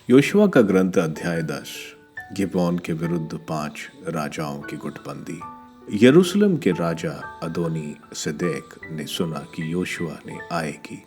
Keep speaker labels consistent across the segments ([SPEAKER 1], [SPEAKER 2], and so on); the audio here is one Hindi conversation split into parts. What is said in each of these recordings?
[SPEAKER 1] योशुआ का ग्रंथ अध्याय 10। गिबोन के विरुद्ध 5 राजाओं की गुटबंदी। यरूशलेम के राजा अदोनी सिदेक ने सुना कि योशुआ ने आय की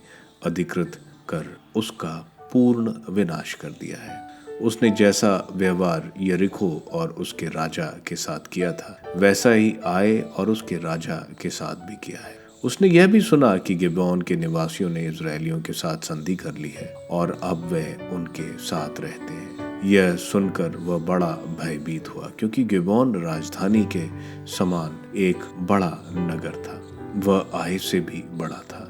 [SPEAKER 1] अधिकृत कर उसका पूर्ण विनाश कर दिया है। उसने जैसा व्यवहार यरीको और उसके राजा के साथ किया था वैसा ही आय और उसके राजा के साथ भी किया है। उसने यह भी सुना कि गिबोन के निवासियों ने इजरायलियों के साथ संधि कर ली है और अब वे उनके साथ रहते हैं। यह सुनकर वह बड़ा भयभीत हुआ, क्योंकि गिबोन राजधानी के समान एक बड़ा नगर था। वह आय से भी बड़ा था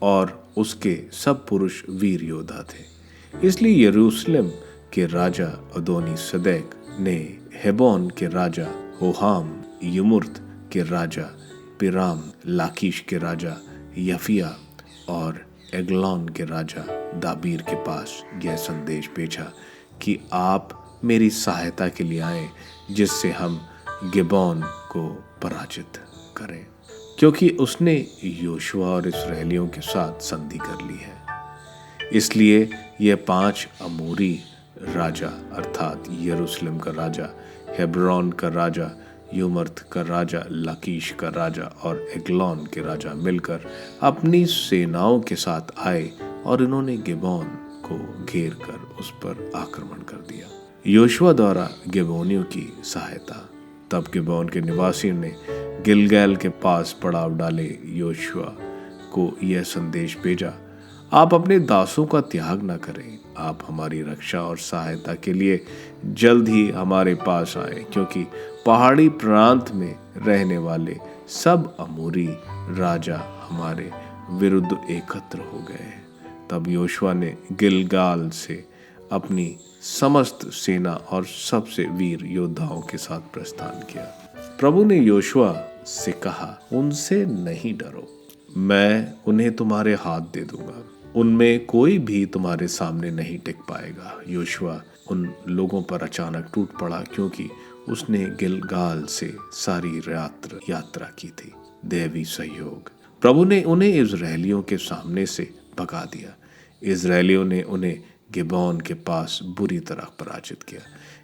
[SPEAKER 1] और उसके सब पुरुष वीर योद्धा थे। इसलिए यरूशलेम के राजा अदोनी सदैक ने हेबोन के राजा होहाम, यमुर्त के राजा पिराम, लाकीश के राजा यफिया और एग्लोन के राजा दाबीर के पास यह संदेश भेजा कि आप मेरी सहायता के लिए आए, जिससे हम गिबोन को पराजित करें, क्योंकि उसने योशुआ और इस्राएलियों के साथ संधि कर ली है। इसलिए यह 5 अमोरी राजा अर्थात यरूशलेम का राजा, हेब्रोन का राजा, युमर्त का राजा, लाकीश का राजा और एग्लोन के राजा मिलकर अपनी सेनाओं के साथ आए और इन्होंने गिबोन को घेर कर उस पर आक्रमण कर दिया। योशुआ द्वारा गिबोनियों की सहायता। तब गिबोन के निवासियों ने गिलगैल के पास पड़ाव डाले योशुआ को यह संदेश भेजा, आप अपने दासों का त्याग न करें, आप हमारी रक्षा और सहायता के लिए जल्द ही हमारे पास आए, क्योंकि पहाड़ी प्रांत में रहने वाले सब अमोरी राजा हमारे विरुद्ध एकत्र हो गए हैं। तब योशुआ ने गिलगाल से अपनी समस्त सेना और सबसे वीर योद्धाओं के साथ प्रस्थान किया। प्रभु ने योशुआ से कहा, उनसे नहीं डरो, मैं उन्हें तुम्हारे हाथ दे दूंगा, उनमें कोई भी तुम्हारे सामने नहीं टिक पाएगा। योशुआ उन लोगों पर अचानक टूट पड़ा, क्योंकि उसने गिलगाल से सारी रात यात्रा की थी। दैवी सहयोग। प्रभु ने उन्हें इजरायलियों के सामने से भगा दिया। इजरायलियों ने उन्हें गिबोन के पास बुरी तरह पराजित किया।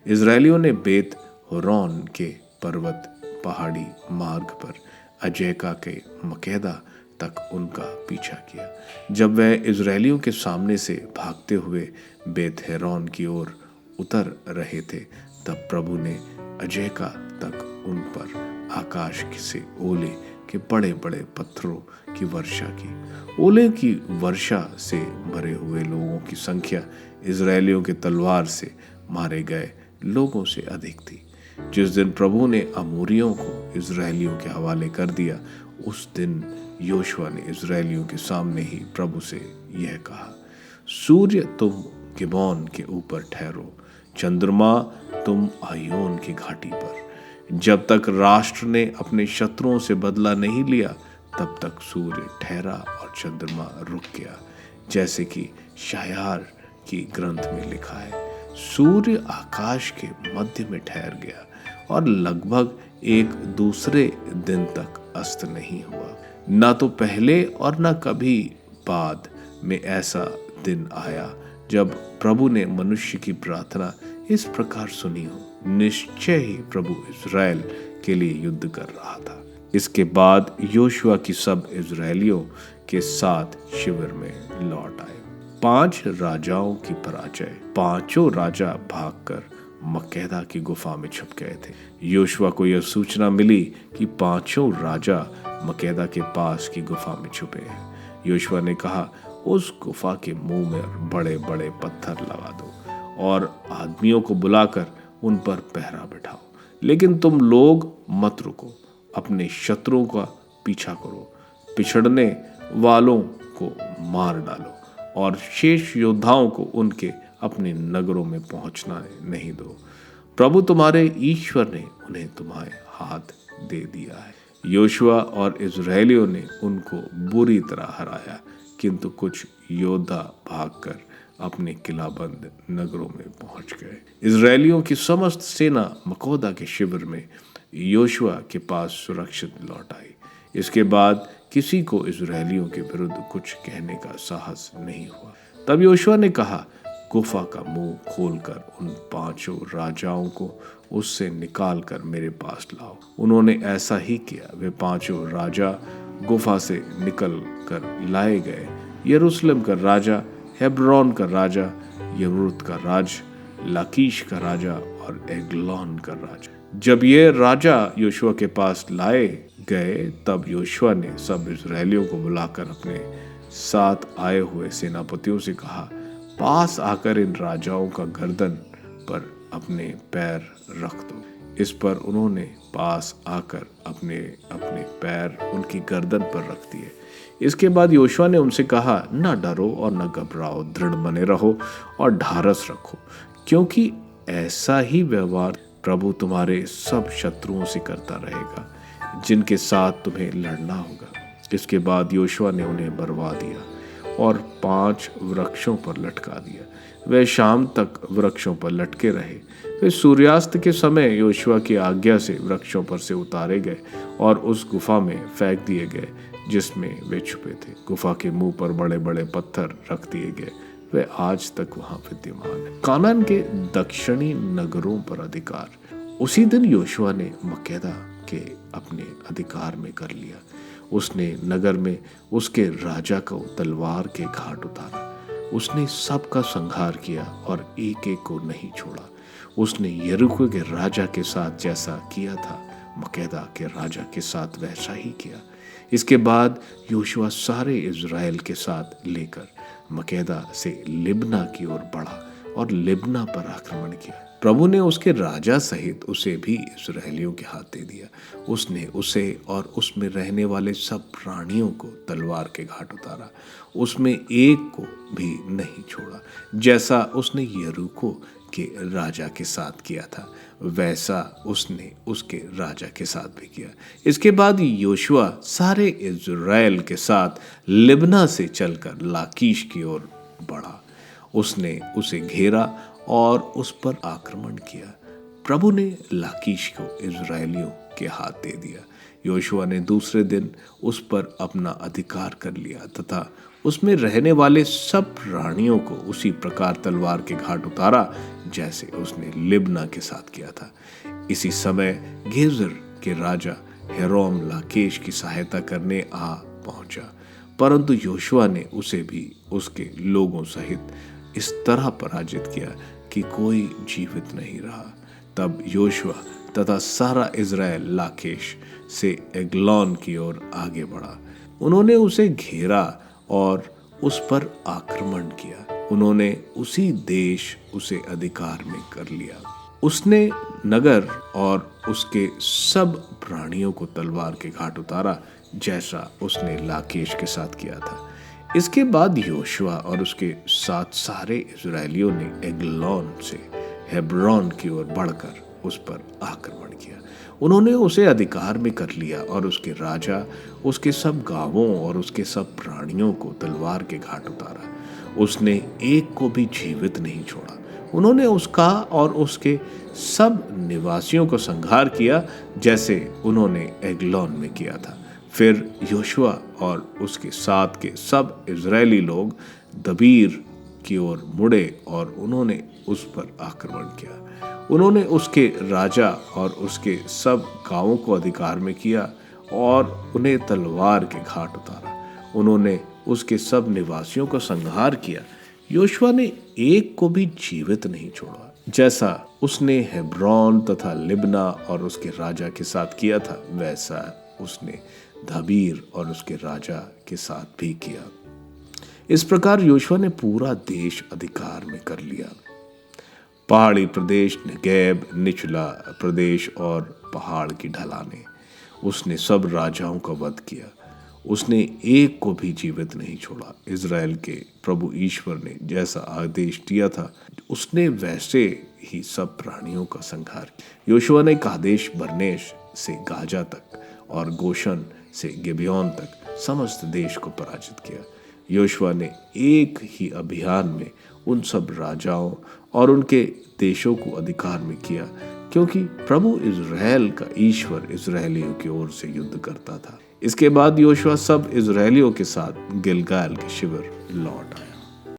[SPEAKER 1] इजरायलियों ने बेत होरोन के पर्वत पहाड़ी मार्ग पर अजेका के मकेदा तक उनका पीछा किया। जब वह इजरायलियों के सामने से भागते हुए बेत हेरोन की ओर उतर रहे थे, तब प्रभु ने अजेका तक उन पर आकाश से ओले के बड़े बड़े पत्थरों की वर्षा की। ओले की वर्षा से मरे हुए लोगों की संख्या इजरायलियों के तलवार से मारे गए लोगों से अधिक थी। जिस दिन प्रभु ने अमोरियों को इजरायलियों के हवाले कर दिया, उस दिन योशुआ ने इजरायलियों के सामने ही प्रभु से यह कहा, सूर्य तुम गिबोन के ऊपर ठहरो, चंद्रमा तुम आयोन की घाटी पर। जब तक राष्ट्र ने अपने शत्रुओं से बदला नहीं लिया, तब तक सूर्य ठहरा और चंद्रमा रुक गया, जैसे कि शायार की ग्रंथ में लिखा है। सूर्य आकाश के मध्य में ठहर गया और लगभग एक दूसरे दिन तक अस्त नहीं हुआ। ना तो पहले और ना कभी बाद में ऐसा दिन आया जब प्रभु ने मनुष्य की प्रार्थना इस प्रकार सुनी हो। निश्चय ही प्रभु इज़राइल के लिए युद्ध कर रहा था। इसके बाद योशुआ की सब इज़राइलियों के साथ शिविर में लौट आए। 5 राजाओं की पराजय। 5 राजा भागकर मक्केदा की गुफा में छुप गए थे। योशुआ को यह सूचना मिली कि 5 राजा मक्केदा के पास की गुफा में छुपे हैं। योशुआ ने कहा, उस गुफा के मुंह में बड़े बड़े पत्थर लगा दो और आदमियों को बुलाकर उन पर पहरा बिठाओ, लेकिन तुम लोग मत रुको, अपने शत्रुओं का पीछा करो, पिछड़ने वालों को मार डालो और शेष योद्धाओं को उनके अपने नगरों में पहुंचना नहीं दो। प्रभु तुम्हारे ईश्वर ने उन्हें तुम्हारे हाथ दे दिया है। योशुआ और इजरायलियों ने उनको बुरी तरह हराया, किंतु कुछ योद्धा भागकर अपने किलाबंद नगरों में पहुंच गए। इजरायलियों की समस्त सेना मकोदा के शिविर में योशुआ के पास सुरक्षित लौट आई। इसके बाद किसी को इजरायलियों के विरुद्ध कुछ कहने का साहस नहीं हुआ। तब योशुआ ने कहा, गुफा का मुंह खोलकर उन 5 राजाओं को उससे निकाल कर मेरे पास लाओ। उन्होंने ऐसा ही किया। वे 5 राजा गुफा से निकल कर लाए गए। यरूशलेम का राजा, हेब्रोन का राजा, यरूत का राज, लाकीश का राजा और एग्लोन का राजा। जब ये राजा योशुआ के पास लाए गए, तब योशुआ ने सब इस्राएलियों को बुलाकर अपने साथ आए हुए सेनापतियों से कहा, पास आकर इन राजाओं का गर्दन पर अपने पैर रख दो। इस पर उन्होंने पास आकर अपने अपने पैर उनकी गर्दन पर रख दिए। इसके बाद योशुआ ने उनसे कहा, न डरो और न घबराओ, दृढ़ बने रहो और ढारस रखो, क्योंकि ऐसा ही व्यवहार प्रभु तुम्हारे सब शत्रुओं से करता रहेगा जिनके साथ तुम्हें लड़ना होगा। इसके बाद योशुआ ने उन्हें बरवा दिया और 5 वृक्षों पर लटका दिया। वे शाम तक वृक्षों पर लटके रहे। वे सूर्यास्त के समय योशुआ की आज्ञा से वृक्षों पर से उतारे गए और उस गुफा में फेंक दिए गए जिसमें वे छुपे थे। गुफा के मुंह पर बड़े बड़े पत्थर रख दिए गए। वे आज तक वहां विद्यमान है। कानान के दक्षिणी नगरों पर अधिकार। उसी दिन योशुआ ने मक्केदा के अपने अधिकार में कर लिया। उसने नगर में उसके राजा को तलवार के घाट उतारा। उसने सबका संहार किया और एक एक को नहीं छोड़ा। उसने यरीको के राजा के साथ जैसा किया था, मक्केदा के राजा के साथ वैसा ही किया। इसके बाद योशुआ सारे इज़राइल के साथ लेकर मक्केदा से लिब्ना की ओर बढ़ा और लिब्ना पर आक्रमण किया। प्रभु ने उसके राजा सहित उसे भी इस्राएलियों के हाथ दे दिया। उसने उसे और उसमें रहने वाले सब प्राणियों को तलवार के घाट उतारा। उसमें एक को भी नहीं छोड़ा। जैसा उसने यरीको के राजा के साथ किया था, वैसा उसने उसके राजा के साथ भी किया। इसके बाद योशुआ सारे इज़राइल के साथ लिब्ना से चलकर लाकीश की ओर बढ़ा। उसने उसे घेरा और उस पर आक्रमण किया। प्रभु ने लाकीश को इज़राइलियों के हाथ दे दिया। योशुआ ने दूसरे दिन उस पर अपना अधिकार कर लिया तथा उसमें रहने वाले सब प्राणियों को उसी प्रकार तलवार के घाट उतारा जैसे उसने लिब्ना के साथ किया था। इसी समय गेजर के राजा हेरोम लाकीश की सहायता करने आ पहुंचा, परंतु योशुआ ने उसे भी उसके लोगों सहित इस तरह पराजित किया कि कोई जीवित नहीं रहा। तब योशुआ तथा सारा इज़राइल लाकीश से एग्लोन की ओर आगे बढ़ा। उन्होंने उसे घेरा और उस पर आक्रमण किया। उन्होंने उसी देश उसे अधिकार में कर लिया। उसने नगर और उसके सब प्राणियों को तलवार के घाट उतारा जैसा उसने लाकीश के साथ किया था। इसके बाद योशुआ और उसके साथ सारे इज़राइलियों ने एग्लोन से हेब्रोन की ओर बढ़कर उस पर आक्रमण किया। उन्होंने उसे अधिकार में कर लिया और उसके राजा, उसके सब गांवों और उसके सब प्राणियों को तलवार के घाट उतारा। उसने एक को भी जीवित नहीं छोड़ा। उन्होंने उसका और उसके सब निवासियों को संहार किया जैसे उन्होंने एग्लोन में किया था। फिर योशुआ और उसके साथ के सब इज़राइली लोग दबीर की ओर मुड़े और उन्होंने उस पर आक्रमण किया। उन्होंने उसके राजा और उसके सब गांवों को अधिकार में किया और उन्हें तलवार के घाट उतारा। उन्होंने उसके सब निवासियों का संहार किया। योशुआ ने एक को भी जीवित नहीं छोड़ा, जैसा उसने हेब्रोन तथा लिब्ना और उसके राजा के साथ किया था, वैसा उसने दबीर और उसके राजा के साथ भी किया। इस प्रकार योशुआ ने पूरा देश अधिकार में कर लिया। पहाड़ी प्रदेश, नेगेब, निचला प्रदेश और पहाड़ की ढलानें। उसने सब राजाओं का वध किया। उसने एक को भी जीवित नहीं छोड़ा। इज़राइल के प्रभु ईश्वर ने जैसा आदेश दिया था, उसने वैसे ही सब प्राणियों का संहार किया। योशुआ ने कादेश बर्नेश से गाजा तक और गोशन से गिबेयोन तक समस्त देश को पराजित किया। योशुआ ने एक ही अभियान में उन सब राजाओं और उनके देशों को अधिकार में किया, क्योंकि प्रभु इज़राइल का ईश्वर इज़राइलियों की ओर से युद्ध करता था। इसके बाद योशुआ सब इज़राइलियों के साथ गिलगाल के शिविर लौट आया।